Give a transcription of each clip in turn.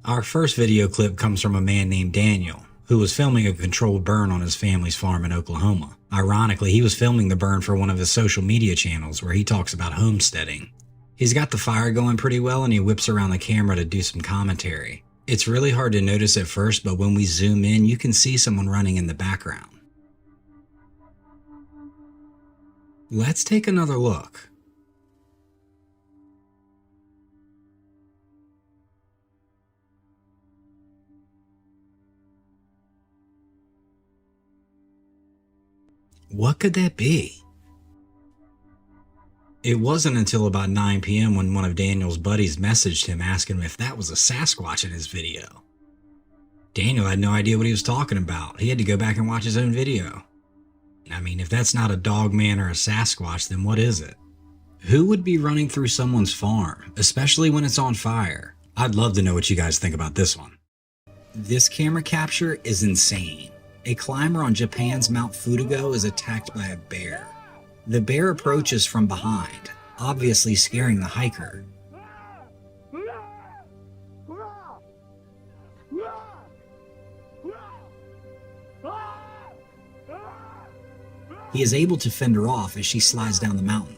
Our first video clip comes from a man named Daniel, who was filming a controlled burn on his family's farm in Oklahoma. Ironically, he was filming the burn for one of his social media channels where he talks about homesteading. He's got the fire going pretty well and he whips around the camera to do some commentary. It's really hard to notice at first, but when we zoom in, you can see someone running in the background. Let's take another look. What could that be? It wasn't until about 9 p.m. when one of Daniel's buddies messaged him asking him if that was a Sasquatch in his video. Daniel had no idea what he was talking about. He had to go back and watch his own video. I mean, if that's not a dog man or a Sasquatch, then what is it? Who would be running through someone's farm, especially when it's on fire? I'd love to know what you guys think about this one. This camera capture is insane. A climber on Japan's Mount Futogo is attacked by a bear. The bear approaches from behind, obviously scaring the hiker. He is able to fend her off as she slides down the mountain.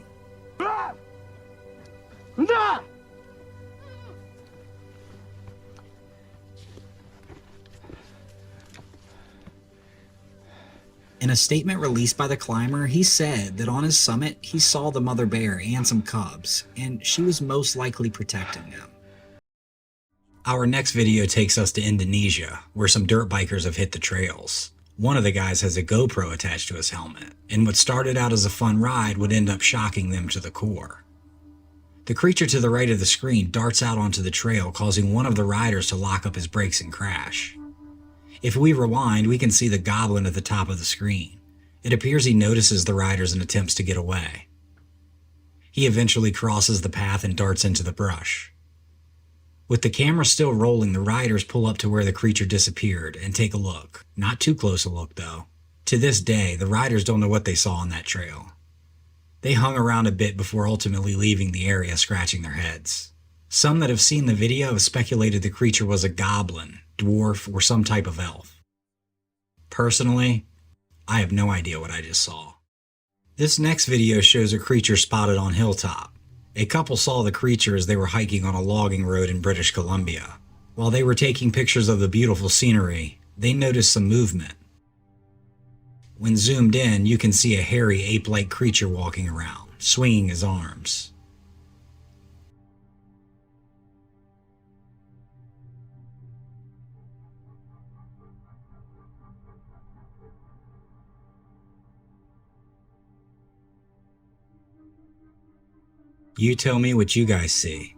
In a statement released by the climber, he said that on his summit, he saw the mother bear and some cubs, and she was most likely protecting them. Our next video takes us to Indonesia, where some dirt bikers have hit the trails. One of the guys has a GoPro attached to his helmet, and what started out as a fun ride would end up shocking them to the core. The creature to the right of the screen darts out onto the trail, causing one of the riders to lock up his brakes and crash. If we rewind, we can see the goblin at the top of the screen. It appears he notices the riders and attempts to get away. He eventually crosses the path and darts into the brush. With the camera still rolling, the riders pull up to where the creature disappeared and take a look. Not too close a look, though. To this day, the riders don't know what they saw on that trail. They hung around a bit before ultimately leaving the area, scratching their heads. Some that have seen the video have speculated the creature was a goblin, dwarf, or some type of elf. Personally, I have no idea what I just saw. This next video shows a creature spotted on Hilltop. A couple saw the creature as they were hiking on a logging road in British Columbia. While they were taking pictures of the beautiful scenery, they noticed some movement. When zoomed in, you can see a hairy ape-like creature walking around, swinging his arms. You tell me what you guys see.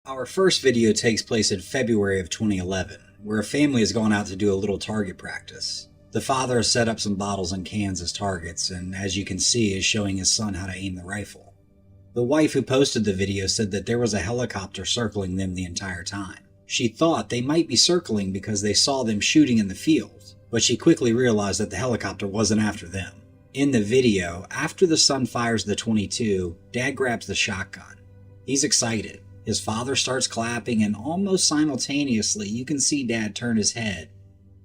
Our first video takes place in February of 2011, where a family has gone out to do a little target practice. The father has set up some bottles and cans as targets, and as you can see, is showing his son how to aim the rifle. The wife who posted the video said that there was a helicopter circling them the entire time. She thought they might be circling because they saw them shooting in the field, but she quickly realized that the helicopter wasn't after them. In the video, after the son fires the .22, Dad grabs the shotgun. He's excited. His father starts clapping, and almost simultaneously you can see Dad turn his head,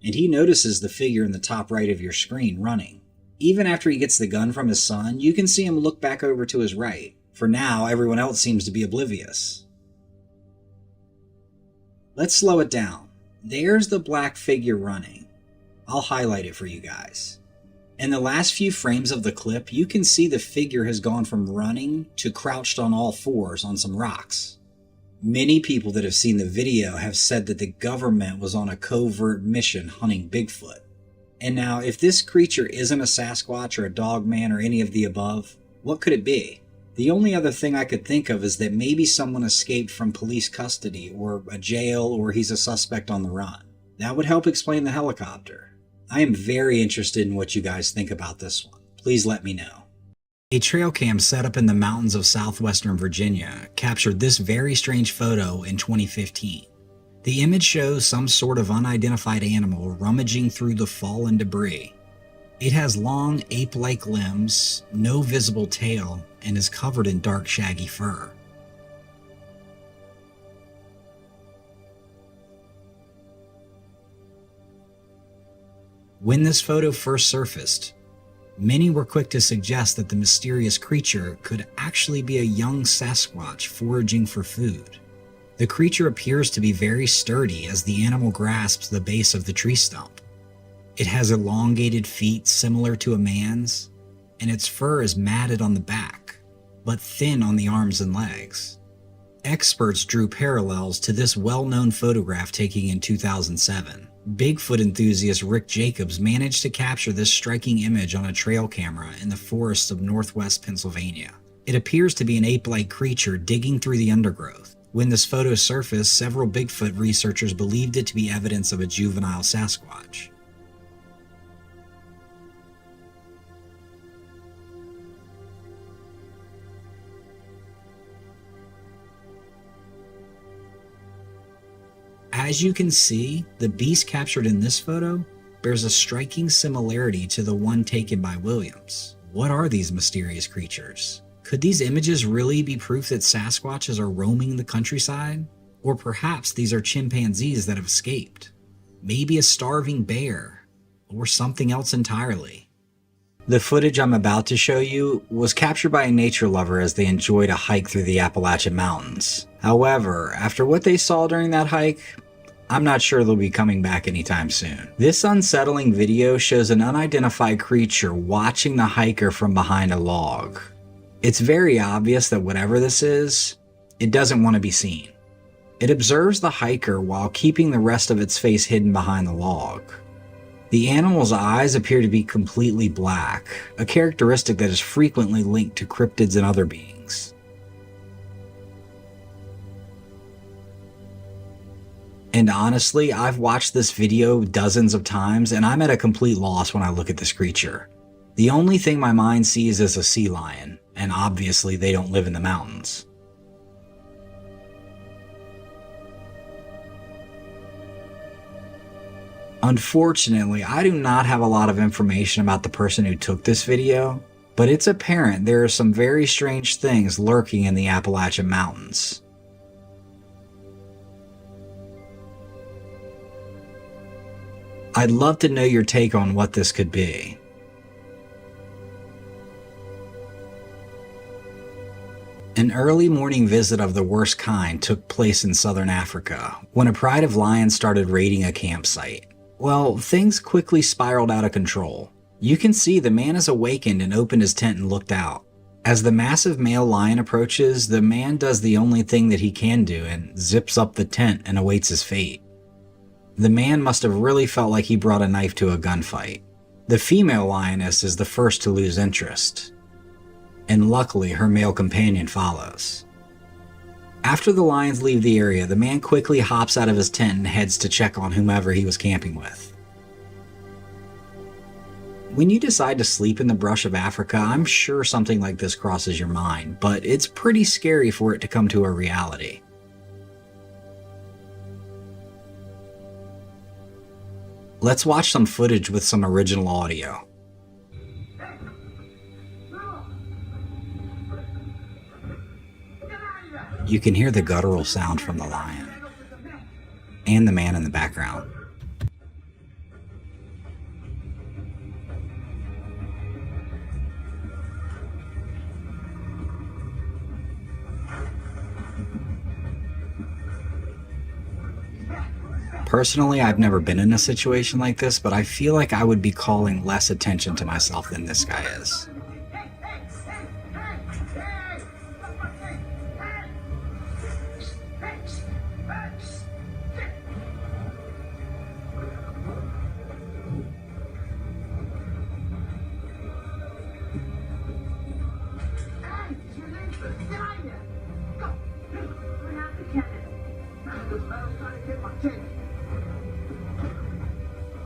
and he notices the figure in the top right of your screen running. Even after he gets the gun from his son, you can see him look back over to his right. For now, everyone else seems to be oblivious. Let's slow it down. There's the black figure running. I'll highlight it for you guys. In the last few frames of the clip, you can see the figure has gone from running to crouched on all fours on some rocks. Many people that have seen the video have said that the government was on a covert mission hunting Bigfoot. And now, if this creature isn't a Sasquatch or a dogman or any of the above, what could it be? The only other thing I could think of is that maybe someone escaped from police custody or a jail, or he's a suspect on the run. That would help explain the helicopter. I am very interested in what you guys think about this one. Please let me know. A Trailcam set up in the mountains of southwestern Virginia captured this very strange photo in 2015. The image shows some sort of unidentified animal rummaging through the fallen debris. It has long ape-like limbs, no visible tail, and is covered in dark shaggy fur. When this photo first surfaced, many were quick to suggest that the mysterious creature could actually be a young Sasquatch foraging for food. The creature appears to be very sturdy as the animal grasps the base of the tree stump. It has elongated feet similar to a man's, and its fur is matted on the back, but thin on the arms and legs. Experts drew parallels to this well-known photograph taken in 2007. Bigfoot enthusiast Rick Jacobs managed to capture this striking image on a trail camera in the forests of northwest Pennsylvania. It appears to be an ape-like creature digging through the undergrowth. When this photo surfaced, several Bigfoot researchers believed it to be evidence of a juvenile Sasquatch. As you can see, the beast captured in this photo bears a striking similarity to the one taken by Williams. What are these mysterious creatures? Could these images really be proof that Sasquatches are roaming the countryside? Or perhaps these are chimpanzees that have escaped? Maybe a starving bear? Or something else entirely? The footage I'm about to show you was captured by a nature lover as they enjoyed a hike through the Appalachian Mountains. However, after what they saw during that hike, I'm not sure they'll be coming back anytime soon. This unsettling video shows an unidentified creature watching the hiker from behind a log. It's very obvious that whatever this is, it doesn't want to be seen. It observes the hiker while keeping the rest of its face hidden behind the log. The animal's eyes appear to be completely black, a characteristic that is frequently linked to cryptids and other beings. And honestly, I've watched this video dozens of times and I'm at a complete loss when I look at this creature. The only thing my mind sees is a sea lion, and obviously they don't live in the mountains. Unfortunately, I do not have a lot of information about the person who took this video, but it's apparent there are some very strange things lurking in the Appalachian Mountains. I'd love to know your take on what this could be. An early morning visit of the worst kind took place in southern Africa when a pride of lions started raiding a campsite. Well, things quickly spiraled out of control. You can see the man has awakened and opened his tent and looked out. As the massive male lion approaches, the man does the only thing that he can do and zips up the tent and awaits his fate. The man must have really felt like he brought a knife to a gunfight. The female lioness is the first to lose interest, and luckily her male companion follows. After the lions leave the area, the man quickly hops out of his tent and heads to check on whomever he was camping with. When you decide to sleep in the brush of Africa, I'm sure something like this crosses your mind, but it's pretty scary for it to come to a reality. Let's watch some footage with some original audio. You can hear the guttural sound from the lion and the man in the background. Personally, I've never been in a situation like this, but I feel like I would be calling less attention to myself than this guy is.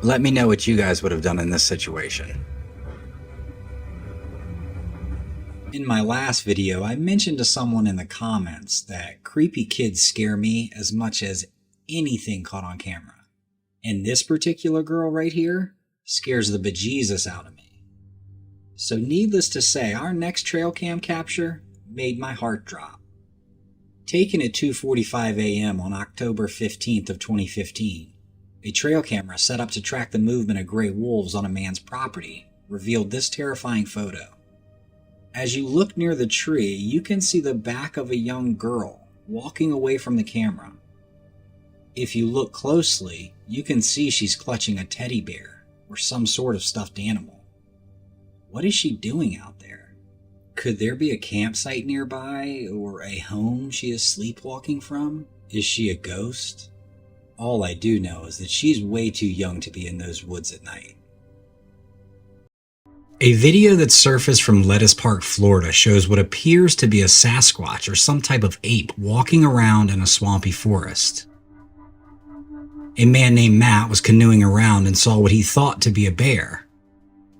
Let me know what you guys would have done in this situation. In my last video, I mentioned to someone in the comments that creepy kids scare me as much as anything caught on camera. And this particular girl right here scares the bejesus out of me. So needless to say, our next Trailcam capture made my heart drop. Taken at 2:45 a.m. on October 15th of 2015, A trail camera set up to track the movement of gray wolves on a man's property revealed this terrifying photo. As you look near the tree, you can see the back of a young girl walking away from the camera. If you look closely, you can see she's clutching a teddy bear or some sort of stuffed animal. What is she doing out there? Could there be a campsite nearby or a home she is sleepwalking from? Is she a ghost? All I do know is that she's way too young to be in those woods at night. A video that surfaced from Lettuce Park, Florida shows what appears to be a Sasquatch or some type of ape walking around in a swampy forest. A man named Matt was canoeing around and saw what he thought to be a bear.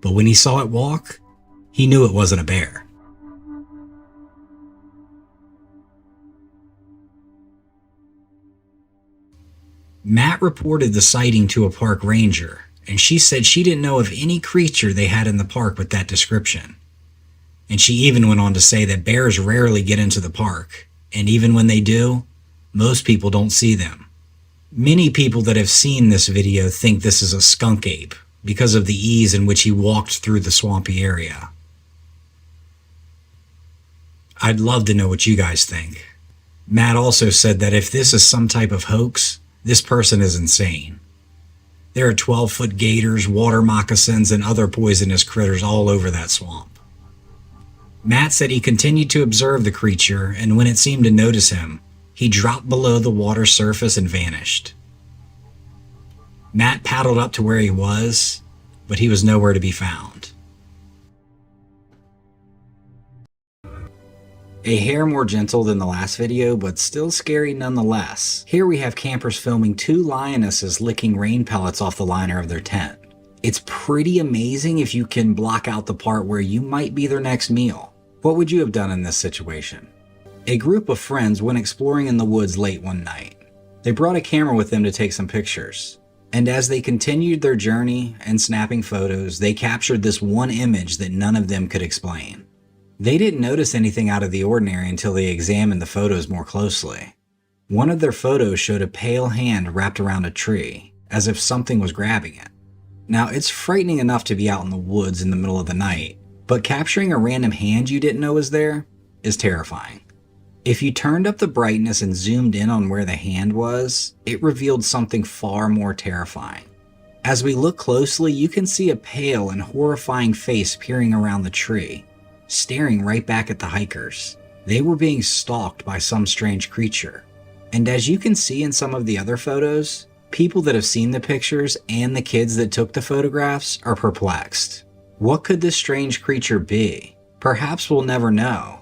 But when he saw it walk, he knew it wasn't a bear. Matt reported the sighting to a park ranger, and she said she didn't know of any creature they had in the park with that description. And she even went on to say that bears rarely get into the park, and even when they do, most people don't see them. Many people that have seen this video think this is a skunk ape because of the ease in which he walked through the swampy area. I'd love to know what you guys think. Matt also said that if this is some type of hoax, this person is insane. There are 12-foot gators, water moccasins, and other poisonous critters all over that swamp. Matt said he continued to observe the creature, and when it seemed to notice him, he dropped below the water surface and vanished. Matt paddled up to where he was, but he was nowhere to be found. A hair more gentle than the last video, but still scary nonetheless. Here we have campers filming two lionesses licking rain pellets off the liner of their tent. It's pretty amazing if you can block out the part where you might be their next meal. What would you have done in this situation? A group of friends went exploring in the woods late one night. They brought a camera with them to take some pictures. And as they continued their journey and snapping photos, they captured this one image that none of them could explain. They didn't notice anything out of the ordinary until they examined the photos more closely. One of their photos showed a pale hand wrapped around a tree, as if something was grabbing it. Now, it's frightening enough to be out in the woods in the middle of the night, but capturing a random hand you didn't know was there is terrifying. If you turned up the brightness and zoomed in on where the hand was, it revealed something far more terrifying. As we look closely, you can see a pale and horrifying face peering around the tree, staring right back at the hikers. They were being stalked by some strange creature. And as you can see in some of the other photos, people that have seen the pictures and the kids that took the photographs are perplexed. What could this strange creature be? Perhaps we'll never know.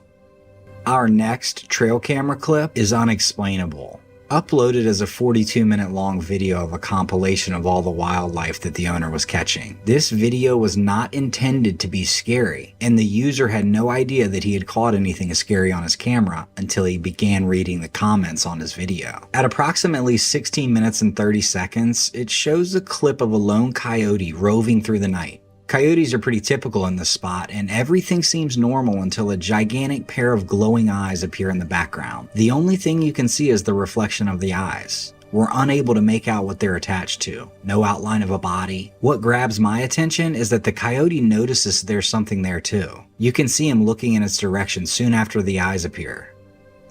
Our next trail camera clip is unexplainable. Uploaded as a 42-minute long video of a compilation of all the wildlife that the owner was catching. This video was not intended to be scary, and the user had no idea that he had caught anything scary on his camera until he began reading the comments on his video. At approximately 16 minutes and 30 seconds, it shows a clip of a lone coyote roving through the night. Coyotes are pretty typical in this spot, and everything seems normal until a gigantic pair of glowing eyes appear in the background. The only thing you can see is the reflection of the eyes. We're unable to make out what they're attached to. No outline of a body. What grabs my attention is that the coyote notices there's something there too. You can see him looking in its direction soon after the eyes appear.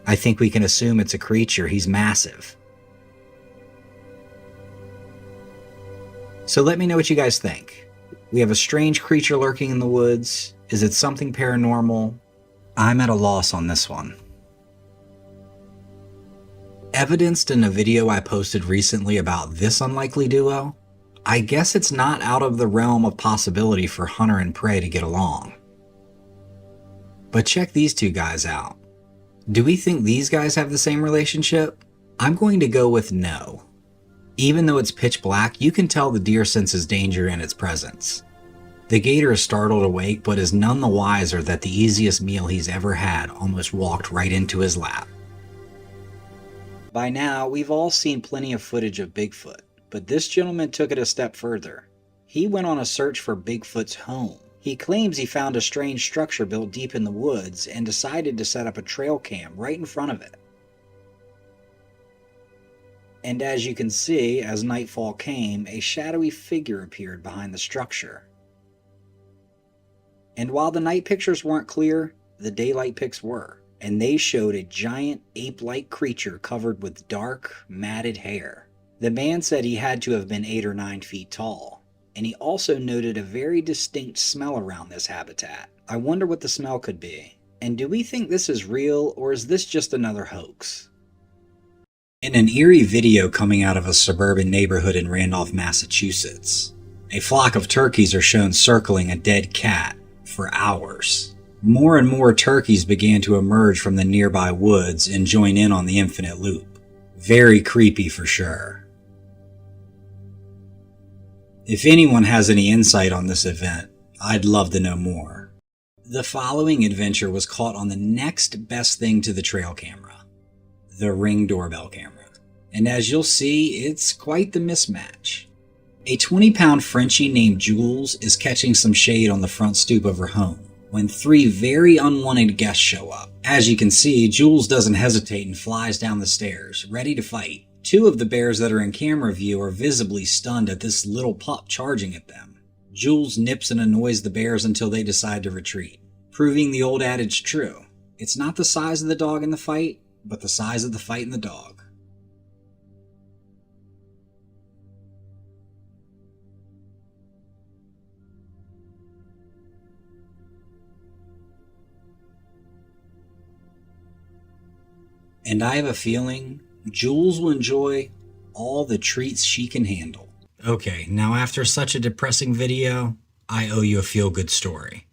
I think we can assume it's a creature. He's massive. So let me know what you guys think. We have a strange creature lurking in the woods. Is it something paranormal? I'm at a loss on this one. Evidenced in a video I posted recently about this unlikely duo, I guess it's not out of the realm of possibility for hunter and prey to get along. But check these two guys out. Do we think these guys have the same relationship? I'm going to go with no. Even though it's pitch black, you can tell the deer senses danger in its presence. The gator is startled awake, but is none the wiser that the easiest meal he's ever had almost walked right into his lap. By now, we've all seen plenty of footage of Bigfoot, but this gentleman took it a step further. He went on a search for Bigfoot's home. He claims he found a strange structure built deep in the woods and decided to set up a trail cam right in front of it. And as you can see, as nightfall came, a shadowy figure appeared behind the structure. And while the night pictures weren't clear, the daylight pics were, and they showed a giant ape-like creature covered with dark, matted hair. The man said he had to have been 8 or 9 feet tall, and he also noted a very distinct smell around this habitat. I wonder what the smell could be. And do we think this is real, or is this just another hoax? In an eerie video coming out of a suburban neighborhood in Randolph, Massachusetts, a flock of turkeys are shown circling a dead cat for hours. More and more turkeys began to emerge from the nearby woods and join in on the infinite loop. Very creepy for sure. If anyone has any insight on this event, I'd love to know more. The following adventure was caught on the next best thing to the trail camera, the Ring doorbell camera. And as you'll see, it's quite the mismatch. A 20-pound Frenchie named Jules is catching some shade on the front stoop of her home when 3 very unwanted guests show up. As you can see, Jules doesn't hesitate and flies down the stairs, ready to fight. 2 of the bears that are in camera view are visibly stunned at this little pup charging at them. Jules nips and annoys the bears until they decide to retreat, proving the old adage true. It's not the size of the dog in the fight, but the size of the fight in the dog. And I have a feeling Jules will enjoy all the treats she can handle. Okay, now after such a depressing video, I owe you a feel-good story.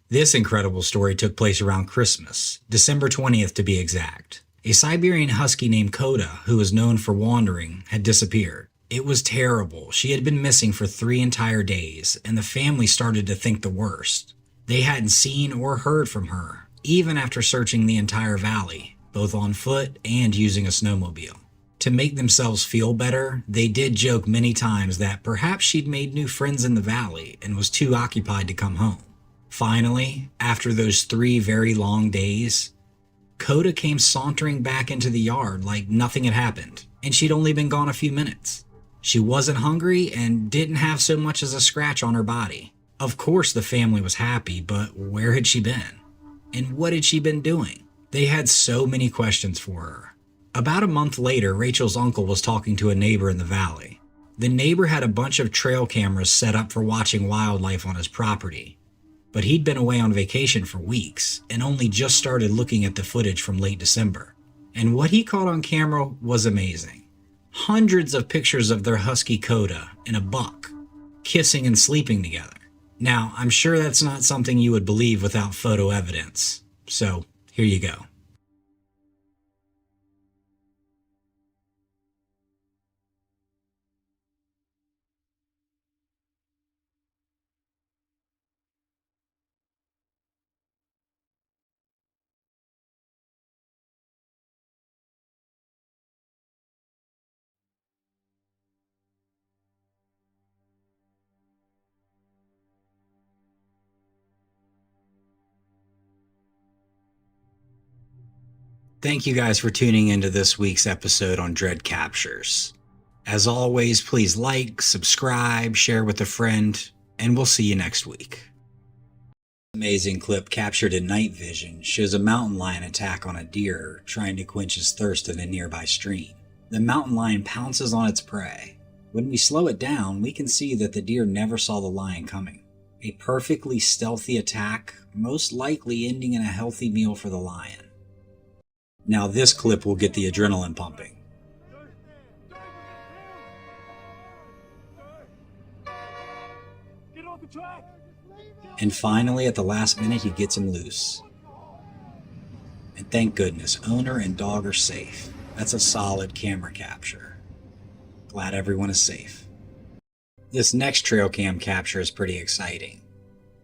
This incredible story took place around Christmas, December 20th to be exact. A Siberian husky named Coda, who was known for wandering, had disappeared. It was terrible. She had been missing for 3 entire days, and the family started to think the worst. They hadn't seen or heard from her, even after searching the entire valley, both on foot and using a snowmobile. To make themselves feel better, they did joke many times that perhaps she'd made new friends in the valley and was too occupied to come home. Finally, after those 3 very long days, Coda came sauntering back into the yard like nothing had happened, and she'd only been gone a few minutes. She wasn't hungry and didn't have so much as a scratch on her body. Of course the family was happy, but where had she been? And what had she been doing? They had so many questions for her. About a month later, Rachel's uncle was talking to a neighbor in the valley. The neighbor had a bunch of trail cameras set up for watching wildlife on his property, but he'd been away on vacation for weeks and only just started looking at the footage from late December. And what he caught on camera was amazing. Hundreds of pictures of their husky Coda and a buck kissing and sleeping together. Now, I'm sure that's not something you would believe without photo evidence, so here you go. Thank you guys for tuning into this week's episode on Dread Captures. As always, please like, subscribe, share with a friend, and we'll see you next week. Amazing clip captured in night vision shows a mountain lion attack on a deer trying to quench his thirst in a nearby stream. The mountain lion pounces on its prey. When we slow it down, we can see that the deer never saw the lion coming. A perfectly stealthy attack, most likely ending in a healthy meal for the lion. Now this clip will get the adrenaline pumping. And finally, at the last minute, he gets him loose. And thank goodness, owner and dog are safe. That's a solid camera capture. Glad everyone is safe. This next trail cam capture is pretty exciting.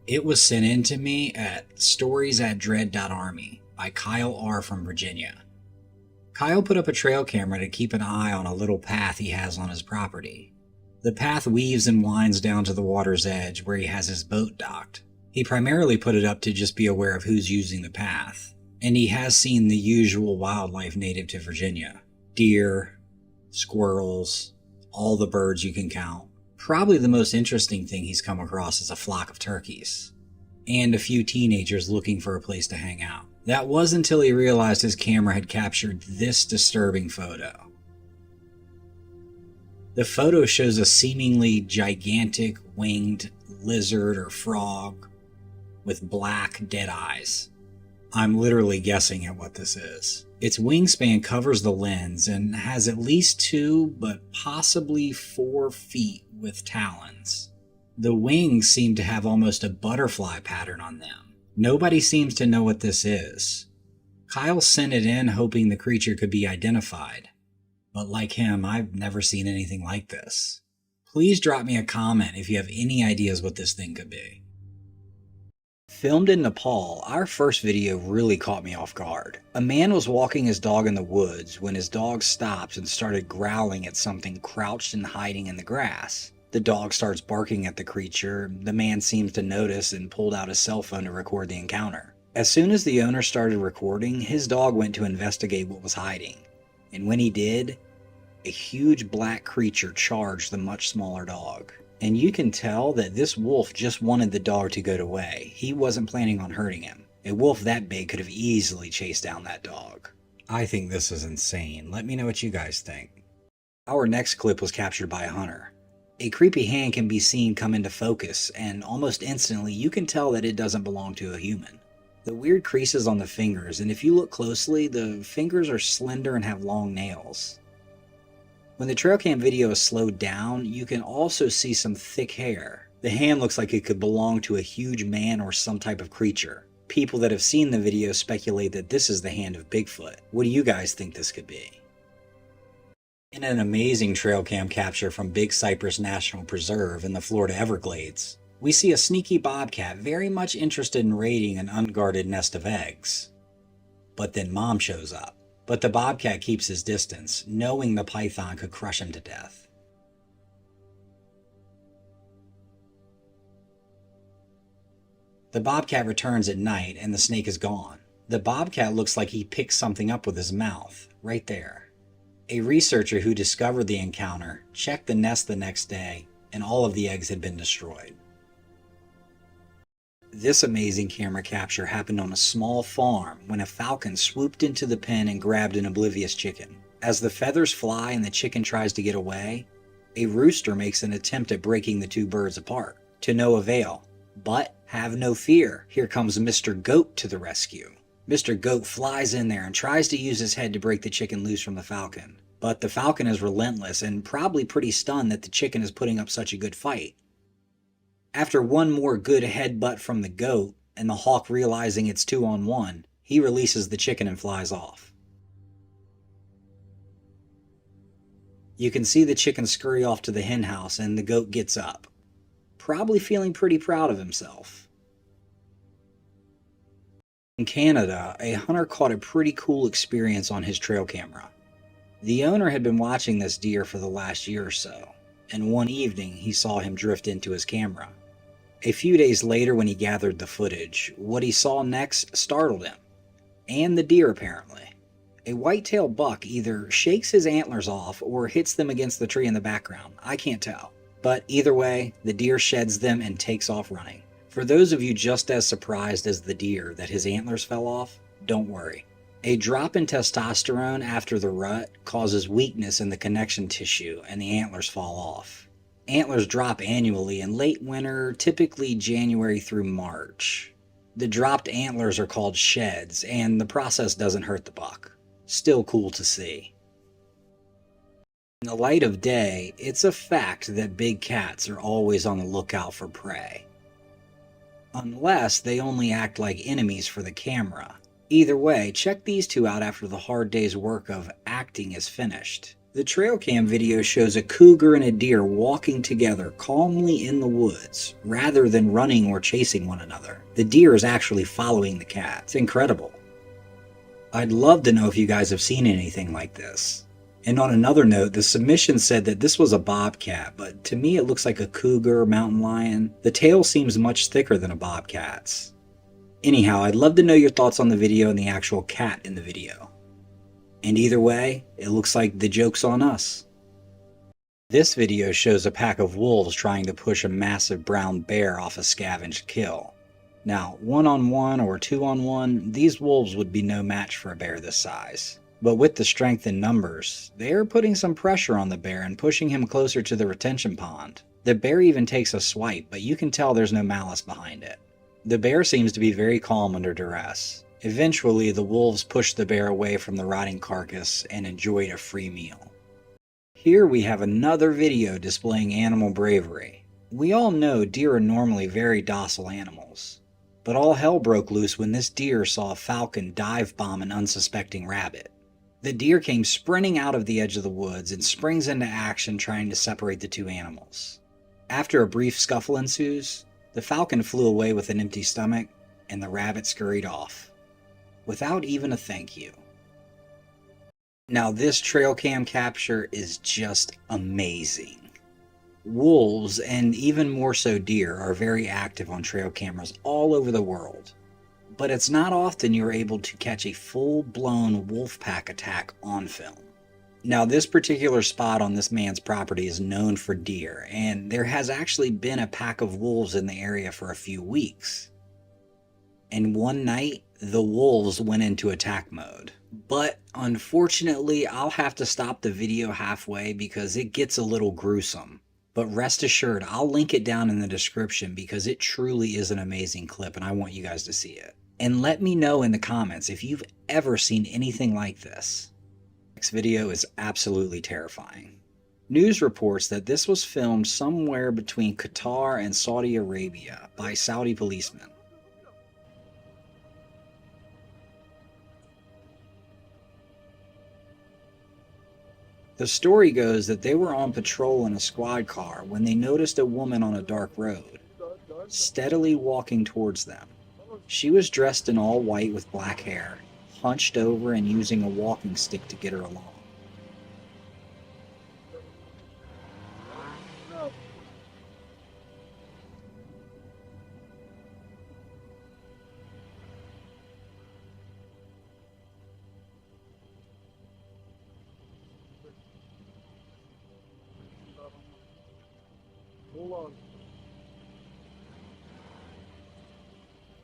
It was sent in to me at stories@dread.army by Kyle R. from Virginia. Kyle put up a trail camera to keep an eye on a little path he has on his property. The path weaves and winds down to the water's edge where he has his boat docked. He primarily put it up to just be aware of who's using the path, and he has seen the usual wildlife native to Virginia. Deer, squirrels, all the birds you can count. Probably the most interesting thing he's come across is a flock of turkeys, and a few teenagers looking for a place to hang out. That was until he realized his camera had captured this disturbing photo. The photo shows a seemingly gigantic winged lizard or frog with black, dead eyes. I'm literally guessing at what this is. Its wingspan covers the lens and has at least 2, but possibly 4 feet with talons. The wings seem to have almost a butterfly pattern on them. Nobody seems to know what this is. Kyle sent it in hoping the creature could be identified. But like him, I've never seen anything like this. Please drop me a comment if you have any ideas what this thing could be. Filmed in Nepal, our first video really caught me off guard. A man was walking his dog in the woods when his dog stopped and started growling at something crouched and hiding in the grass. The dog starts barking at the creature. The man seems to notice and pulled out his cell phone to record the encounter. As soon as the owner started recording, his dog went to investigate what was hiding. And when he did, a huge black creature charged the much smaller dog. And you can tell that this wolf just wanted the dog to get away. He wasn't planning on hurting him. A wolf that big could have easily chased down that dog. I think this is insane. Let me know what you guys think. Our next clip was captured by a hunter. A creepy hand can be seen come into focus, and almost instantly you can tell that it doesn't belong to a human. The weird creases on the fingers, and if you look closely, the fingers are slender and have long nails. When the Trailcam video is slowed down, you can also see some thick hair. The hand looks like it could belong to a huge man or some type of creature. People that have seen the video speculate that this is the hand of Bigfoot. What do you guys think this could be? In an amazing Trailcam capture from Big Cypress National Preserve in the Florida Everglades, we see a sneaky bobcat very much interested in raiding an unguarded nest of eggs. But then Mom shows up. But the bobcat keeps his distance, knowing the python could crush him to death. The bobcat returns at night and the snake is gone. The bobcat looks like he picked something up with his mouth, right there. A researcher who discovered the encounter checked the nest the next day, and all of the eggs had been destroyed. This amazing camera capture happened on a small farm when a falcon swooped into the pen and grabbed an oblivious chicken. As the feathers fly and the chicken tries to get away, a rooster makes an attempt at breaking the two birds apart, to no avail. But have no fear, here comes Mr. Goat to the rescue. Mr. Goat flies in there and tries to use his head to break the chicken loose from the falcon. But the falcon is relentless and probably pretty stunned that the chicken is putting up such a good fight. After one more good headbutt from the goat, and the hawk realizing it's 2-on-1, he releases the chicken and flies off. You can see the chicken scurry off to the hen house and the goat gets up, probably feeling pretty proud of himself. In Canada, a hunter caught a pretty cool experience on his trail camera. The owner had been watching this deer for the last year or so, and one evening he saw him drift into his camera. A few days later, when he gathered the footage, what he saw next startled him, and the deer apparently. A white-tailed buck either shakes his antlers off or hits them against the tree in the background. I can't tell. But either way, the deer sheds them and takes off running. For those of you just as surprised as the deer that his antlers fell off, don't worry. A drop in testosterone after the rut causes weakness in the connection tissue and the antlers fall off. Antlers drop annually in late winter, typically January through March. The dropped antlers are called sheds, and the process doesn't hurt the buck. Still cool to see. In the light of day, it's a fact that big cats are always on the lookout for prey. Unless they only act like enemies for the camera. Either way, check these two out after the hard day's work of acting is finished. The Trailcam video shows a cougar and a deer walking together calmly in the woods, rather than running or chasing one another. The deer is actually following the cat. It's incredible. I'd love to know if you guys have seen anything like this. And on another note, the submission said that this was a bobcat, but to me it looks like a cougar or mountain lion. The tail seems much thicker than a bobcat's. Anyhow, I'd love to know your thoughts on the video and the actual cat in the video. And either way, it looks like the joke's on us. This video shows a pack of wolves trying to push a massive brown bear off a scavenged kill. Now, 1-on-1 or 2-on-1, these wolves would be no match for a bear this size. But with the strength in numbers, they are putting some pressure on the bear and pushing him closer to the retention pond. The bear even takes a swipe, but you can tell there's no malice behind it. The bear seems to be very calm under duress. Eventually, the wolves pushed the bear away from the rotting carcass and enjoyed a free meal. Here we have another video displaying animal bravery. We all know deer are normally very docile animals, but all hell broke loose when this deer saw a falcon dive bomb an unsuspecting rabbit. The deer came sprinting out of the edge of the woods and springs into action trying to separate the two animals. After a brief scuffle ensues, the falcon flew away with an empty stomach, and the rabbit scurried off, without even a thank you. Now this Trailcam capture is just amazing. Wolves, and even more so deer, are very active on trail cameras all over the world. But it's not often you're able to catch a full-blown wolf pack attack on film. Now this particular spot on this man's property is known for deer, and there has actually been a pack of wolves in the area for a few weeks. And one night, the wolves went into attack mode. But unfortunately, I'll have to stop the video halfway because it gets a little gruesome. But rest assured, I'll link it down in the description because it truly is an amazing clip and I want you guys to see it. And let me know in the comments if you've ever seen anything like this. Next video is absolutely terrifying. News reports that this was filmed somewhere between Qatar and Saudi Arabia by Saudi policemen. The story goes that they were on patrol in a squad car when they noticed a woman on a dark road, steadily walking towards them. She was dressed in all white with black hair, hunched over and using a walking stick to get her along.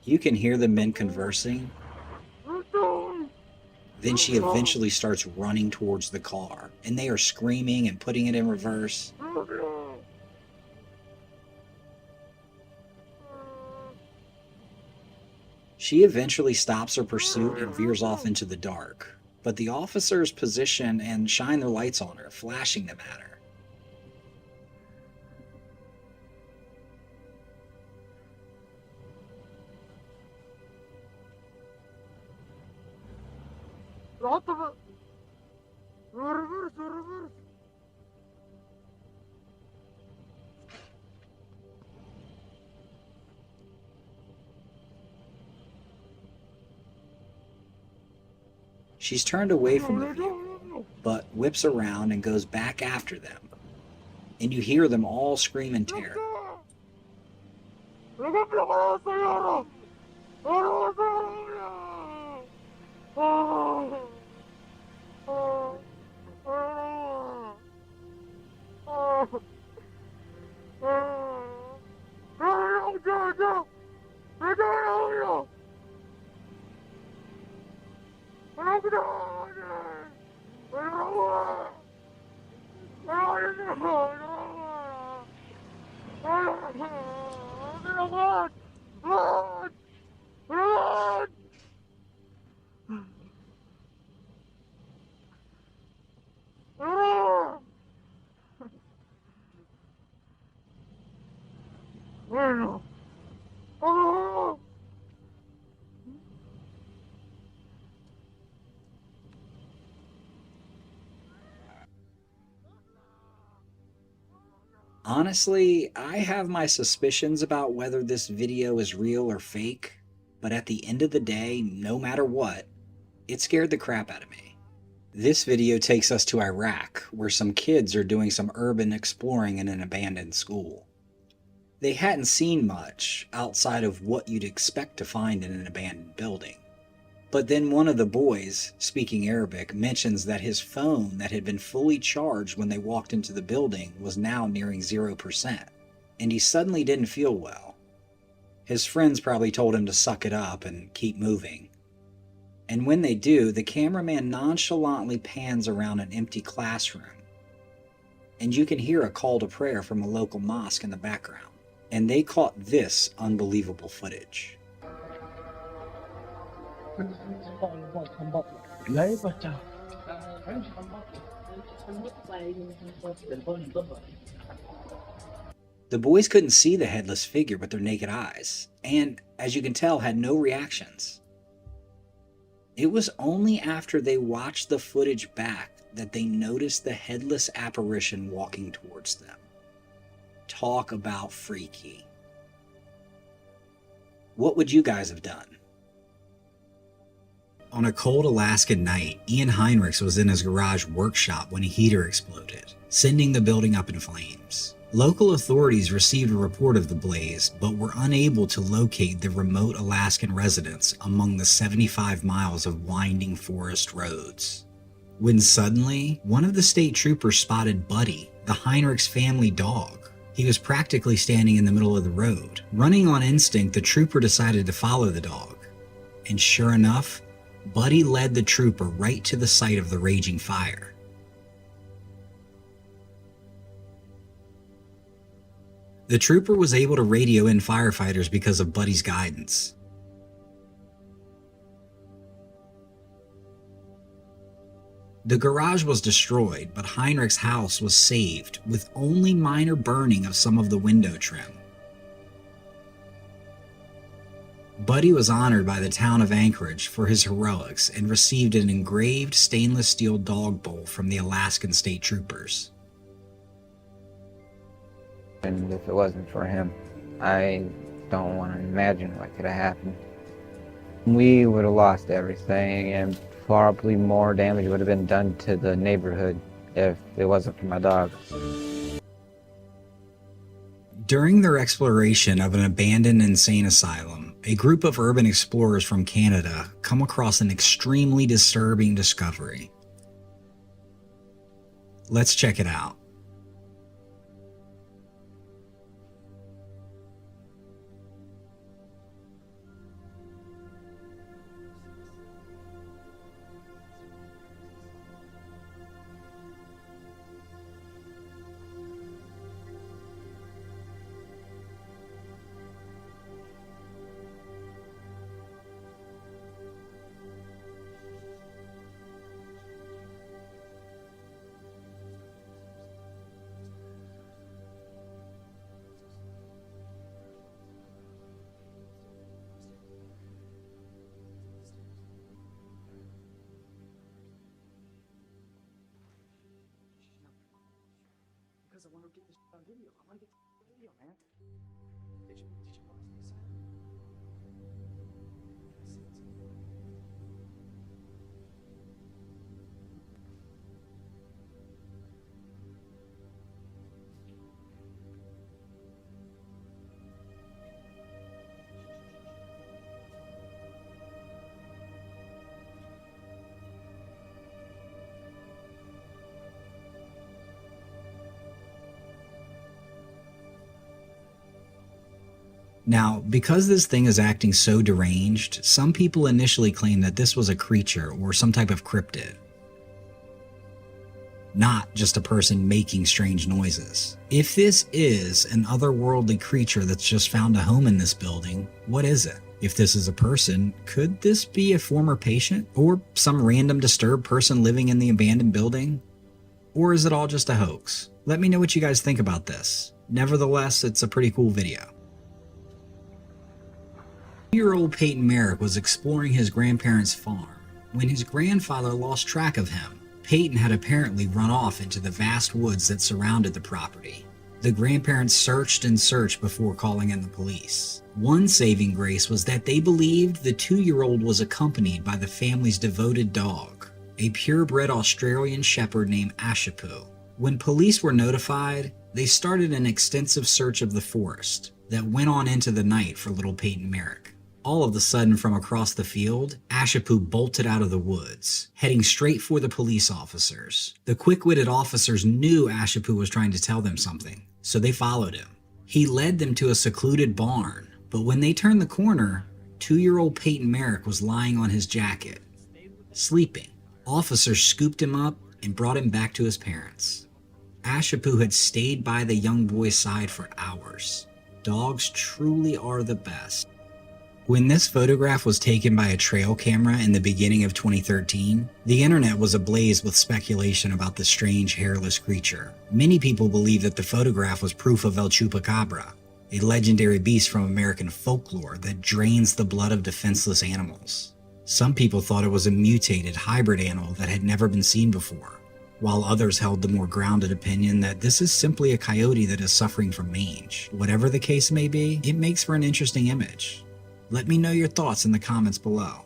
You can hear the men conversing. Then she eventually starts running towards the car, and they are screaming and putting it in reverse. She eventually stops her pursuit and veers off into the dark, but the officers position and shine their lights on her, flashing them at her. She's turned away from the vehicle, but whips around and goes back after them, and you hear them all scream in terror. Honestly, I have my suspicions about whether this video is real or fake, but at the end of the day, no matter what, it scared the crap out of me. This video takes us to Iraq, where some kids are doing some urban exploring in an abandoned school. They hadn't seen much outside of what you'd expect to find in an abandoned building, But then one of the boys, speaking Arabic, mentions that his phone that had been fully charged when they walked into the building was now nearing 0%, and he suddenly didn't feel well. His friends probably told him to suck it up and keep moving. And when they do, the cameraman nonchalantly pans around an empty classroom, and you can hear a call to prayer from a local mosque in the background. And they caught this unbelievable footage. The boys couldn't see the headless figure with their naked eyes, and, as you can tell, had no reactions. It was only after they watched the footage back that they noticed the headless apparition walking towards them. Talk about freaky. What would you guys have done? On a cold Alaskan night, Ian Heinrichs was in his garage workshop when a heater exploded, sending the building up in flames. Local authorities received a report of the blaze, but were unable to locate the remote Alaskan residents among the 75 miles of winding forest roads. When suddenly, one of the state troopers spotted Buddy, the Heinrichs family dog. He was practically standing in the middle of the road. Running on instinct, the trooper decided to follow the dog. And sure enough, Buddy led the trooper right to the site of the raging fire. The trooper was able to radio in firefighters because of Buddy's guidance. The garage was destroyed, but Heinrich's house was saved with only minor burning of some of the window trim. Buddy was honored by the town of Anchorage for his heroics and received an engraved stainless steel dog bowl from the Alaskan State Troopers. And if it wasn't for him, I don't want to imagine what could have happened. We would have lost everything, and probably more damage would have been done to the neighborhood if it wasn't for my dog. During their exploration of an abandoned insane asylum, a group of urban explorers from Canada come across an extremely disturbing discovery. Let's check it out. Because I want to get this on video. I want to get the video, man. Did you watch this? Now, because this thing is acting so deranged, some people initially claim that this was a creature or some type of cryptid, not just a person making strange noises. If this is an otherworldly creature that's just found a home in this building, what is it? If this is a person, could this be a former patient or some random disturbed person living in the abandoned building? Or is it all just a hoax? Let me know what you guys think about this. Nevertheless, it's a pretty cool video. 2-year-old Peyton Merrick was exploring his grandparents' farm when his grandfather lost track of him. Peyton had apparently run off into the vast woods that surrounded the property. The grandparents searched and searched before calling in the police. One saving grace was that they believed the 2-year-old was accompanied by the family's devoted dog, a purebred Australian shepherd named Ashipu. When police were notified, they started an extensive search of the forest that went on into the night for little Peyton Merrick. All of a sudden, from across the field, Ashipu bolted out of the woods, heading straight for the police officers. The quick-witted officers knew Ashipu was trying to tell them something, so they followed him. He led them to a secluded barn, but when they turned the corner, 2-year-old Peyton Merrick was lying on his jacket, sleeping. Officers scooped him up and brought him back to his parents. Ashipu had stayed by the young boy's side for hours. Dogs truly are the best. When this photograph was taken by a trail camera in the beginning of 2013, the internet was ablaze with speculation about the strange hairless creature. Many people believe that the photograph was proof of El Chupacabra, a legendary beast from American folklore that drains the blood of defenseless animals. Some people thought it was a mutated hybrid animal that had never been seen before, while others held the more grounded opinion that this is simply a coyote that is suffering from mange. Whatever the case may be, it makes for an interesting image. Let me know your thoughts in the comments below.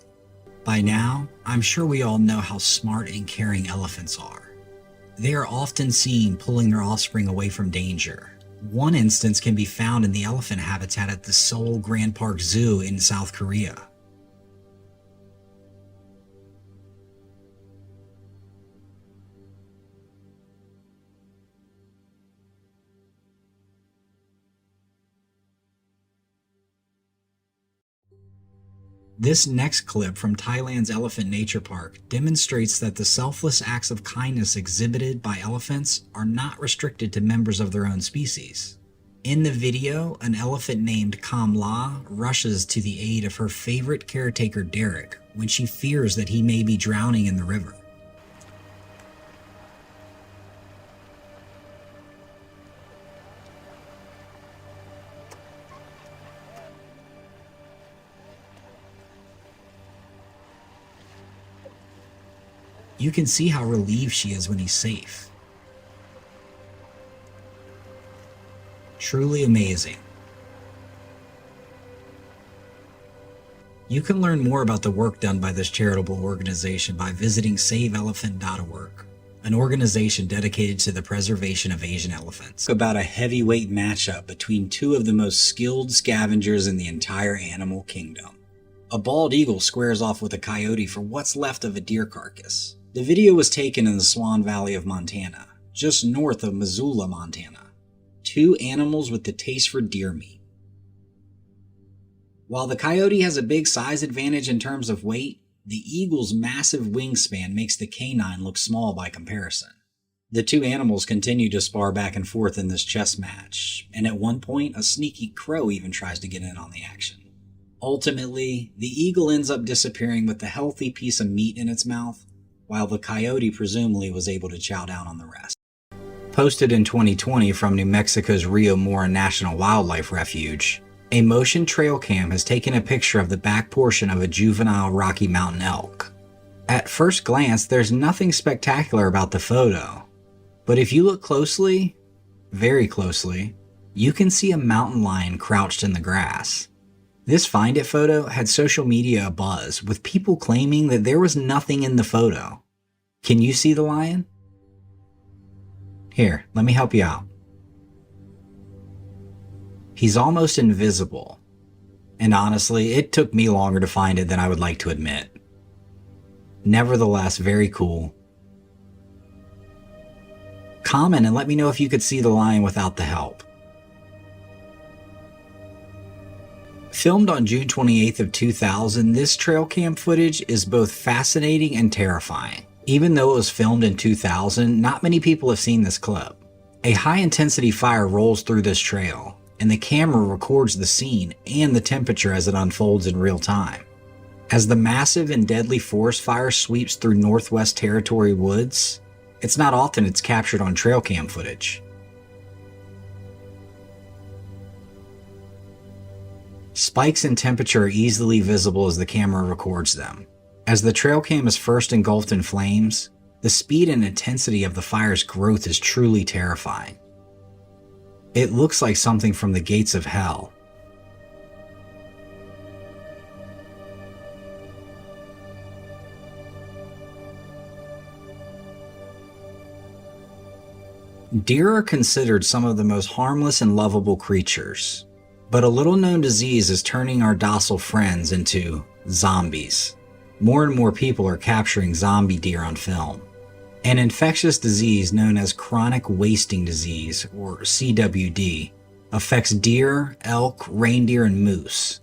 By now, I'm sure we all know how smart and caring elephants are. They are often seen pulling their offspring away from danger. One instance can be found in the elephant habitat at the Seoul Grand Park Zoo in South Korea. This next clip from Thailand's Elephant Nature Park demonstrates that the selfless acts of kindness exhibited by elephants are not restricted to members of their own species. In the video, an elephant named Kamla rushes to the aid of her favorite caretaker Derek when she fears that he may be drowning in the river. You can see how relieved she is when he's safe. Truly amazing. You can learn more about the work done by this charitable organization by visiting SaveElephant.org, an organization dedicated to the preservation of Asian elephants. About a heavyweight matchup between two of the most skilled scavengers in the entire animal kingdom. A bald eagle squares off with a coyote for what's left of a deer carcass. The video was taken in the Swan Valley of Montana, just north of Missoula, Montana. Two animals with the taste for deer meat. While the coyote has a big size advantage in terms of weight, the eagle's massive wingspan makes the canine look small by comparison. The two animals continue to spar back and forth in this chess match, and at one point a sneaky crow even tries to get in on the action. Ultimately, the eagle ends up disappearing with a healthy piece of meat in its mouth, while the coyote presumably was able to chow down on the rest. Posted in 2020 from New Mexico's Rio Mora National Wildlife Refuge, a motion trail cam has taken a picture of the back portion of a juvenile Rocky Mountain elk. At first glance, there's nothing spectacular about the photo, but if you look closely, very closely, you can see a mountain lion crouched in the grass. This Find It photo had social media abuzz, with people claiming that there was nothing in the photo. Can you see the lion? Here, let me help you out. He's almost invisible, and honestly, it took me longer to find it than I would like to admit. Nevertheless, very cool. Comment and let me know if you could see the lion without the help. Filmed on June 28th of 2000, this trail cam footage is both fascinating and terrifying. Even though it was filmed in 2000, not many people have seen this clip. A high-intensity fire rolls through this trail, and the camera records the scene and the temperature as it unfolds in real time. As the massive and deadly forest fire sweeps through Northwest Territory woods, it's not often it's captured on trail cam footage. Spikes in temperature are easily visible as the camera records them. As the trail cam is first engulfed in flames, the speed and intensity of the fire's growth is truly terrifying. It looks like something from the gates of hell. Deer are considered some of the most harmless and lovable creatures. But a little known disease is turning our docile friends into zombies. More and more people are capturing zombie deer on film. An infectious disease known as chronic wasting disease, or CWD, affects deer, elk, reindeer, and moose.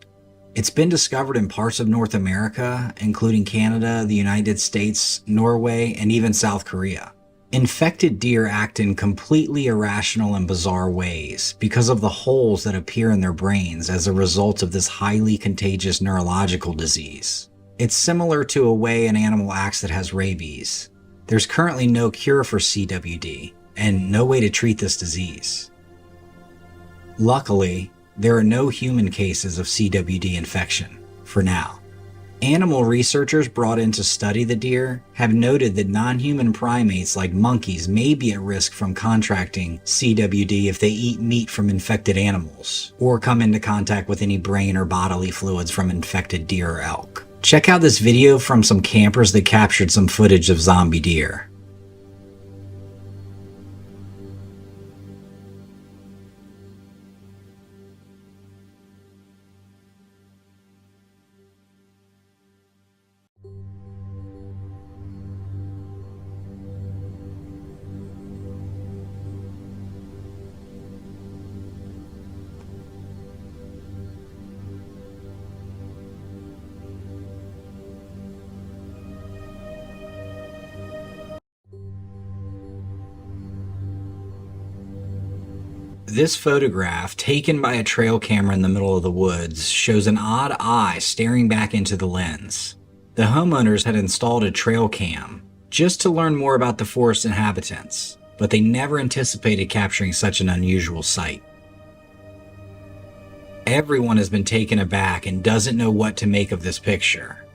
It's been discovered in parts of North America, including Canada, the United States, Norway, and even South Korea. Infected deer act in completely irrational and bizarre ways because of the holes that appear in their brains as a result of this highly contagious neurological disease. It's similar to a way an animal acts that has rabies. There's currently no cure for CWD, and no way to treat this disease. Luckily, there are no human cases of CWD infection, for now. Animal researchers brought in to study the deer have noted that non-human primates like monkeys may be at risk from contracting CWD if they eat meat from infected animals, or come into contact with any brain or bodily fluids from infected deer or elk. Check out this video from some campers that captured some footage of zombie deer. This photograph, taken by a trail camera in the middle of the woods, shows an odd eye staring back into the lens. The homeowners had installed a Trailcam just to learn more about the forest inhabitants, but they never anticipated capturing such an unusual sight. Everyone has been taken aback and doesn't know what to make of this picture.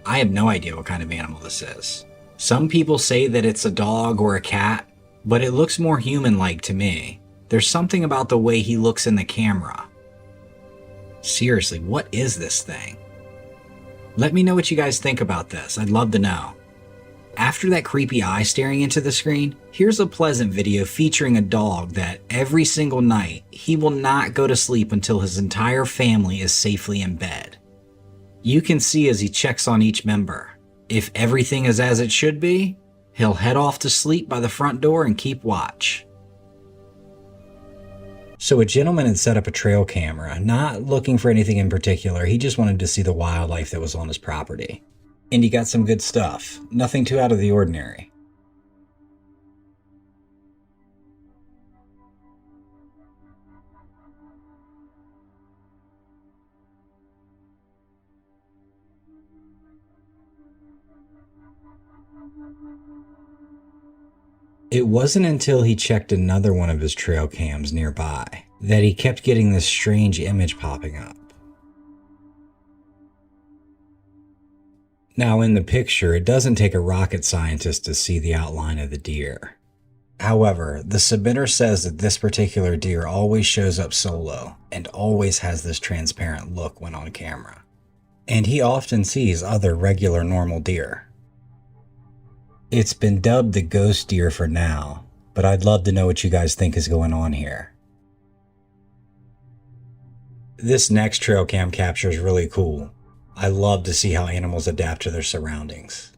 I have no idea what kind of animal this is. Some people say that it's a dog or a cat, but it looks more human-like to me. There's something about the way he looks in the camera. Seriously, what is this thing? Let me know what you guys think about this. I'd love to know. After that creepy eye staring into the screen, here's a pleasant video featuring a dog that every single night he will not go to sleep until his entire family is safely in bed. You can see as he checks on each member. If everything is as it should be, he'll head off to sleep by the front door and keep watch. So a gentleman had set up a trail camera, not looking for anything in particular. He just wanted to see the wildlife that was on his property. And he got some good stuff. Nothing too out of the ordinary. It wasn't until he checked another one of his trail cams nearby that he kept getting this strange image popping up. Now in the picture, it doesn't take a rocket scientist to see the outline of the deer. However, the submitter says that this particular deer always shows up solo and always has this transparent look when on camera. And he often sees other regular normal deer. It's been dubbed the ghost deer for now, but I'd love to know what you guys think is going on here. This next trail cam capture is really cool. I love to see how animals adapt to their surroundings.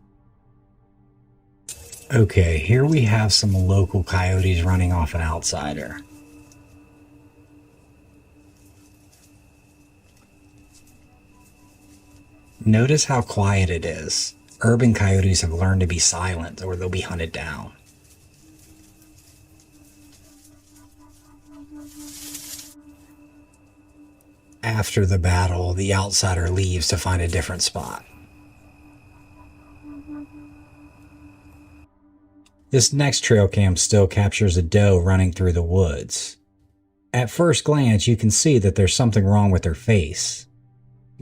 Okay, here we have some local coyotes running off an outsider. Notice how quiet it is. Urban coyotes have learned to be silent or they'll be hunted down. After the battle, the outsider leaves to find a different spot. This next trail cam still captures a doe running through the woods. At first glance, you can see that there's something wrong with her face.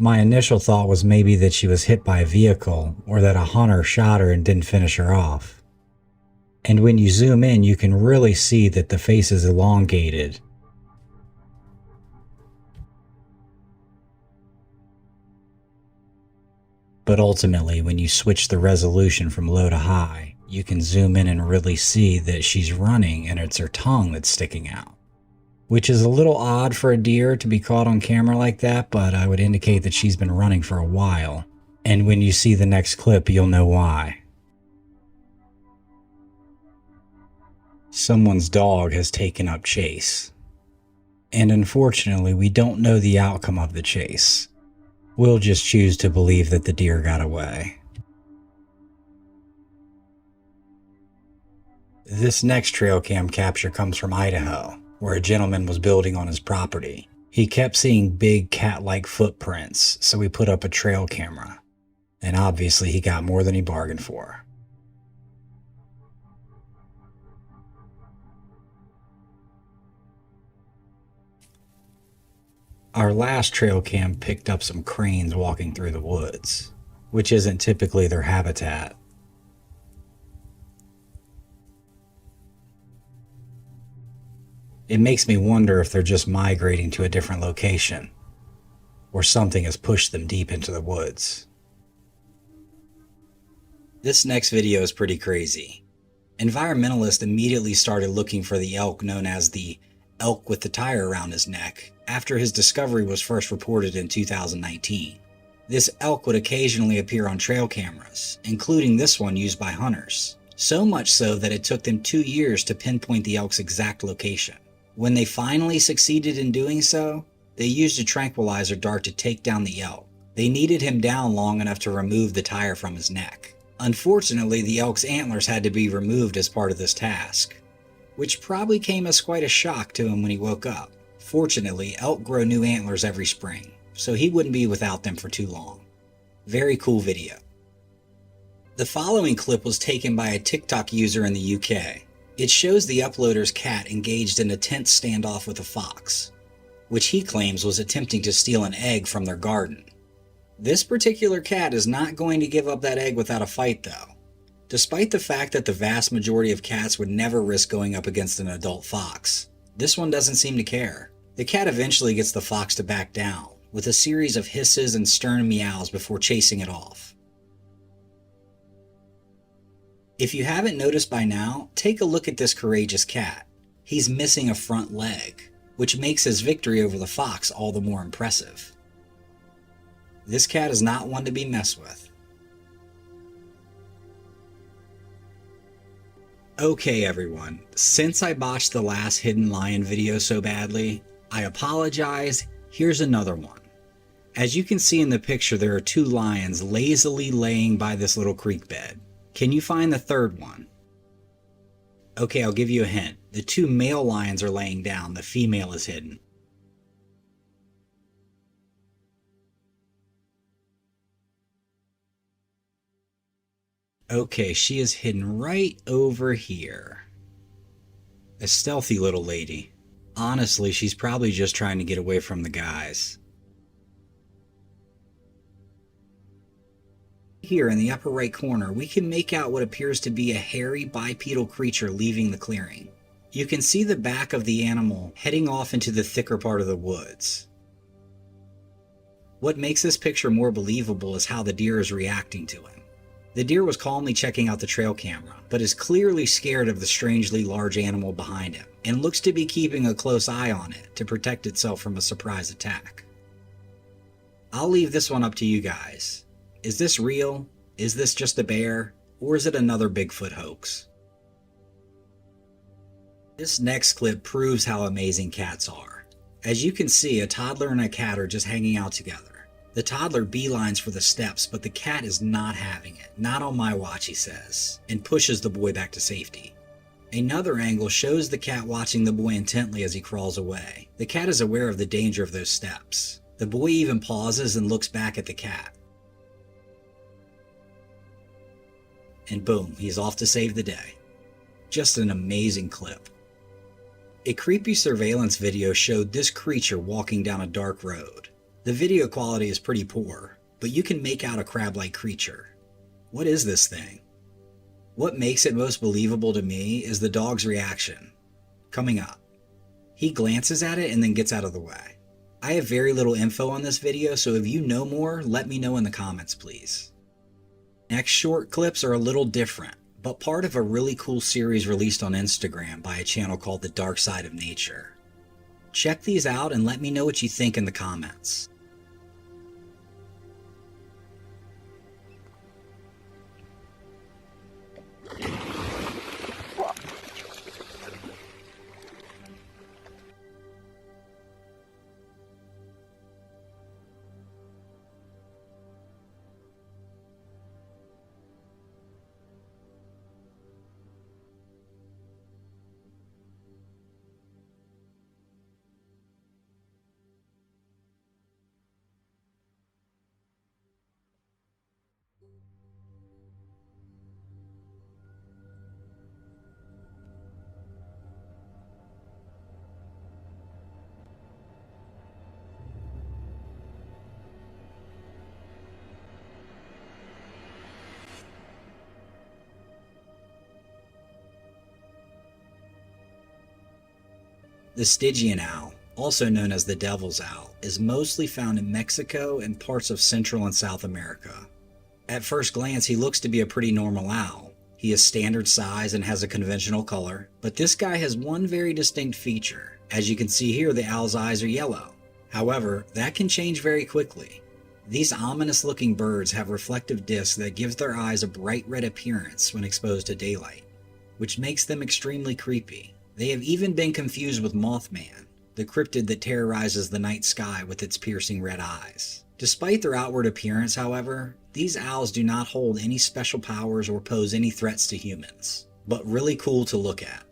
My initial thought was maybe that she was hit by a vehicle or that a hunter shot her and didn't finish her off. And when you zoom in, you can really see that the face is elongated. But ultimately, when you switch the resolution from low to high, you can zoom in and really see that she's running and it's her tongue that's sticking out. which is a little odd for a deer to be caught on camera like that, but I would indicate that she's been running for a while. And when you see the next clip, you'll know why. Someone's dog has taken up chase. And unfortunately, we don't know the outcome of the chase. We'll just choose to believe that the deer got away. This next trail cam capture comes from Idaho, where a gentleman was building on his property. He kept seeing big cat-like footprints, so he put up a trail camera. And obviously he got more than he bargained for. Our last trail cam picked up some cranes walking through the woods, which isn't typically their habitat. It makes me wonder if they're just migrating to a different location, or something has pushed them deep into the woods. This next video is pretty crazy. Environmentalists immediately started looking for the elk known as the elk with the tire around his neck after his discovery was first reported in 2019. This elk would occasionally appear on trail cameras, including this one used by hunters. So much so that it took them 2 years to pinpoint the elk's exact location. When they finally succeeded in doing so, they used a tranquilizer dart to take down the elk. They needed him down long enough to remove the tire from his neck. Unfortunately, the elk's antlers had to be removed as part of this task, which probably came as quite a shock to him when he woke up. Fortunately, elk grow new antlers every spring, so he wouldn't be without them for too long. Very cool video. The following clip was taken by a TikTok user in the UK. It shows the uploader's cat engaged in a tense standoff with a fox, which he claims was attempting to steal an egg from their garden. This particular cat is not going to give up that egg without a fight though, despite the fact that the vast majority of cats would never risk going up against an adult fox. This one doesn't seem to care. The cat eventually gets the fox to back down, with a series of hisses and stern meows before chasing it off. If you haven't noticed by now, take a look at this courageous cat. He's missing a front leg, which makes his victory over the fox all the more impressive. This cat is not one to be messed with. Okay everyone, since I botched the last hidden lion video so badly, I apologize. Here's another one. As you can see in the picture, there are 2 lions lazily laying by this little creek bed. Can you find the third one? Okay, I'll give you a hint. The 2 male lions are laying down, the female is hidden. Okay, she is hidden right over here. A stealthy little lady. Honestly, she's probably just trying to get away from the guys. Here in the upper right corner, we can make out what appears to be a hairy bipedal creature leaving the clearing. You can see the back of the animal heading off into the thicker part of the woods. What makes this picture more believable is how the deer is reacting to him. The deer was calmly checking out the trail camera, but is clearly scared of the strangely large animal behind him, and looks to be keeping a close eye on it to protect itself from a surprise attack. I'll leave this one up to you guys. Is this real? Is this just a bear? Or is it another Bigfoot hoax? This next clip proves how amazing cats are. As you can see, a toddler and a cat are just hanging out together. The toddler beelines for the steps, but the cat is not having it. Not on my watch, he says, and pushes the boy back to safety. Another angle shows the cat watching the boy intently as he crawls away. The cat is aware of the danger of those steps. The boy even pauses and looks back at the cat. And boom, he's off to save the day. Just an amazing clip. A creepy surveillance video showed this creature walking down a dark road. The video quality is pretty poor, but you can make out a crab-like creature. What is this thing? What makes it most believable to me is the dog's reaction. Coming up. He glances at it and then gets out of the way. I have very little info on this video, so if you know more, let me know in the comments, please. Next short clips are a little different, but part of a really cool series released on Instagram by a channel called The Dark Side of Nature. Check these out and let me know what you think in the comments. The Stygian owl, also known as the devil's owl, is mostly found in Mexico and parts of Central and South America. At first glance, he looks to be a pretty normal owl. He is standard size and has a conventional color, but this guy has one very distinct feature. As you can see here, the owl's eyes are yellow. However, that can change very quickly. These ominous looking birds have reflective discs that gives their eyes a bright red appearance when exposed to daylight, which makes them extremely creepy. They have even been confused with Mothman, the cryptid that terrorizes the night sky with its piercing red eyes. Despite their outward appearance, however, these owls do not hold any special powers or pose any threats to humans, but really cool to look at.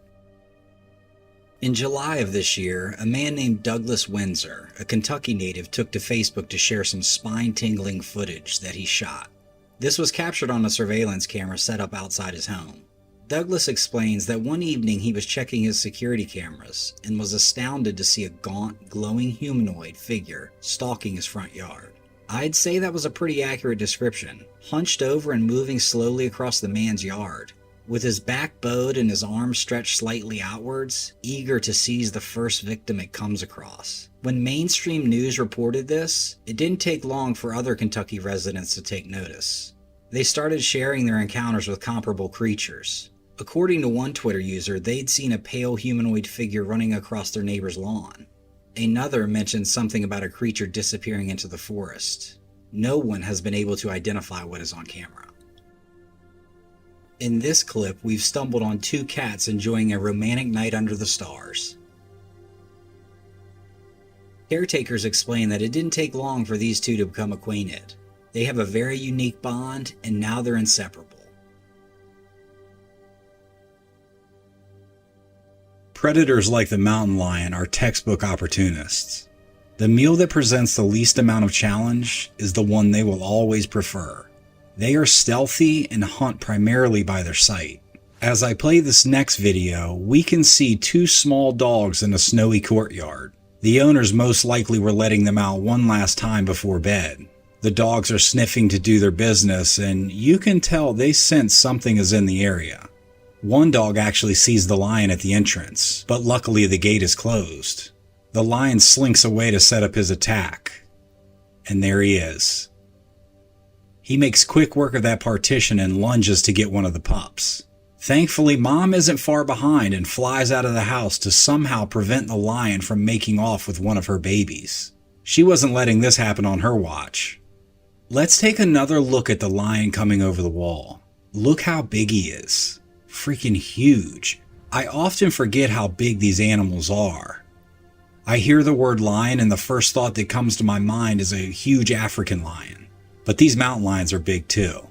In July of this year, a man named Douglas Windsor, a Kentucky native, took to Facebook to share some spine-tingling footage that he shot. This was captured on a surveillance camera set up outside his home. Douglas explains that one evening he was checking his security cameras and was astounded to see a gaunt, glowing humanoid figure stalking his front yard. I'd say that was a pretty accurate description, hunched over and moving slowly across the man's yard, with his back bowed and his arms stretched slightly outwards, eager to seize the first victim it comes across. When mainstream news reported this, it didn't take long for other Kentucky residents to take notice. They started sharing their encounters with comparable creatures. According to one Twitter user, they'd seen a pale humanoid figure running across their neighbor's lawn. Another mentioned something about a creature disappearing into the forest. No one has been able to identify what is on camera. In this clip, we've stumbled on two cats enjoying a romantic night under the stars. Caretakers explain that it didn't take long for these two to become acquainted. They have a very unique bond, and now they're inseparable. Predators like the mountain lion are textbook opportunists. The meal that presents the least amount of challenge is the one they will always prefer. They are stealthy and hunt primarily by their sight. As I play this next video, we can see two small dogs in a snowy courtyard. The owners most likely were letting them out one last time before bed. The dogs are sniffing to do their business, and you can tell they sense something is in the area. One dog actually sees the lion at the entrance, but luckily the gate is closed. The lion slinks away to set up his attack. And there he is. He makes quick work of that partition and lunges to get one of the pups. Thankfully, Mom isn't far behind and flies out of the house to somehow prevent the lion from making off with one of her babies. She wasn't letting this happen on her watch. Let's take another look at the lion coming over the wall. Look how big he is. Freaking huge. I often forget how big these animals are. I hear the word lion and the first thought that comes to my mind is a huge African lion. But these mountain lions are big too.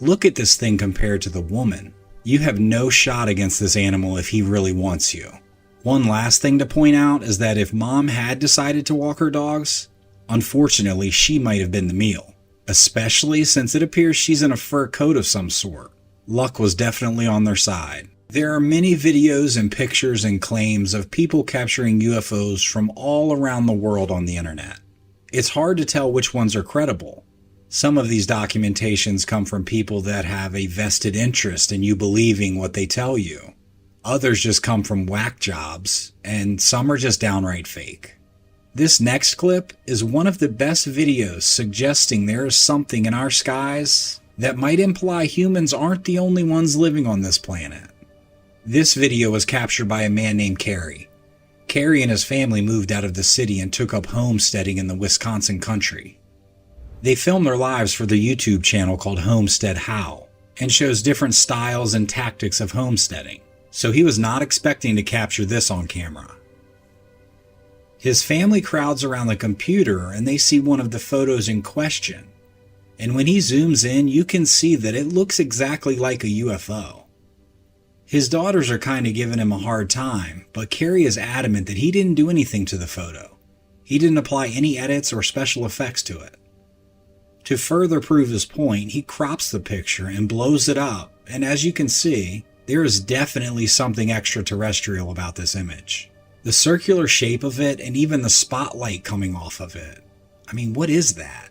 Look at this thing compared to the woman. You have no shot against this animal if he really wants you. One last thing to point out is that if Mom had decided to walk her dogs, unfortunately she might have been the meal, especially since it appears she's in a fur coat of some sort. Luck was definitely on their side. There are many videos and pictures and claims of people capturing UFOs from all around the world on the internet. It's hard to tell which ones are credible. Some of these documentations come from people that have a vested interest in you believing what they tell you. Others just come from whack jobs, and some are just downright fake. This next clip is one of the best videos suggesting there is something in our skies that might imply humans aren't the only ones living on this planet. This video was captured by a man named Carrie. Carrie and his family moved out of the city and took up homesteading in the Wisconsin country. They filmed their lives for the YouTube channel called Homestead How, and shows different styles and tactics of homesteading, so he was not expecting to capture this on camera. His family crowds around the computer and they see one of the photos in question, and when he zooms in, you can see that it looks exactly like a UFO. His daughters are kind of giving him a hard time, but Carrie is adamant that he didn't do anything to the photo. He didn't apply any edits or special effects to it. To further prove his point, he crops the picture and blows it up, and as you can see, there is definitely something extraterrestrial about this image. The circular shape of it and even the spotlight coming off of it. I mean, what is that?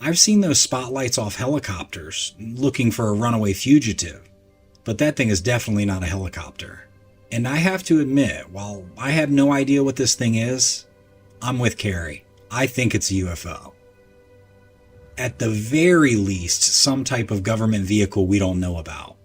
I've seen those spotlights off helicopters looking for a runaway fugitive, but that thing is definitely not a helicopter. And I have to admit, while I have no idea what this thing is, I'm with Carrie. I think it's a UFO. At the very least, some type of government vehicle we don't know about.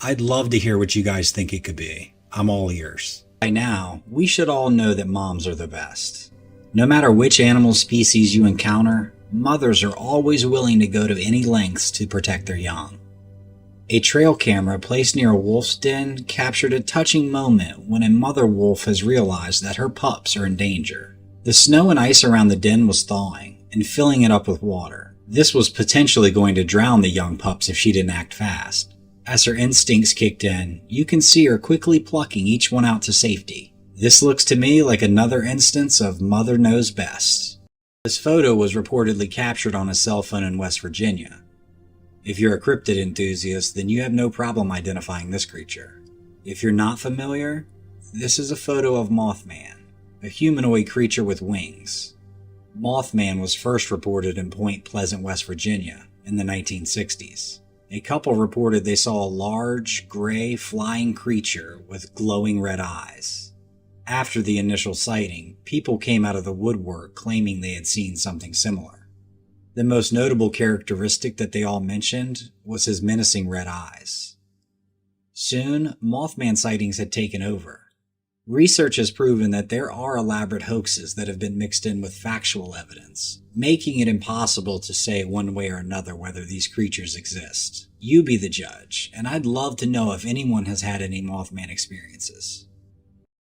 I'd love to hear what you guys think it could be. I'm all ears. By now, we should all know that moms are the best. No matter which animal species you encounter, mothers are always willing to go to any lengths to protect their young. A trail camera placed near a wolf's den captured a touching moment when a mother wolf has realized that her pups are in danger. The snow and ice around the den was thawing and filling it up with water. This was potentially going to drown the young pups if she didn't act fast. As her instincts kicked in, you can see her quickly plucking each one out to safety. This looks to me like another instance of Mother Knows Best. This photo was reportedly captured on a cell phone in West Virginia. If you're a cryptid enthusiast, then you have no problem identifying this creature. If you're not familiar, this is a photo of Mothman, a humanoid creature with wings. Mothman was first reported in Point Pleasant, West Virginia in the 1960s. A couple reported they saw a large, gray, flying creature with glowing red eyes. After the initial sighting, people came out of the woodwork claiming they had seen something similar. The most notable characteristic that they all mentioned was his menacing red eyes. Soon, Mothman sightings had taken over. Research has proven that there are elaborate hoaxes that have been mixed in with factual evidence, making it impossible to say one way or another whether these creatures exist. You be the judge, and I'd love to know if anyone has had any Mothman experiences.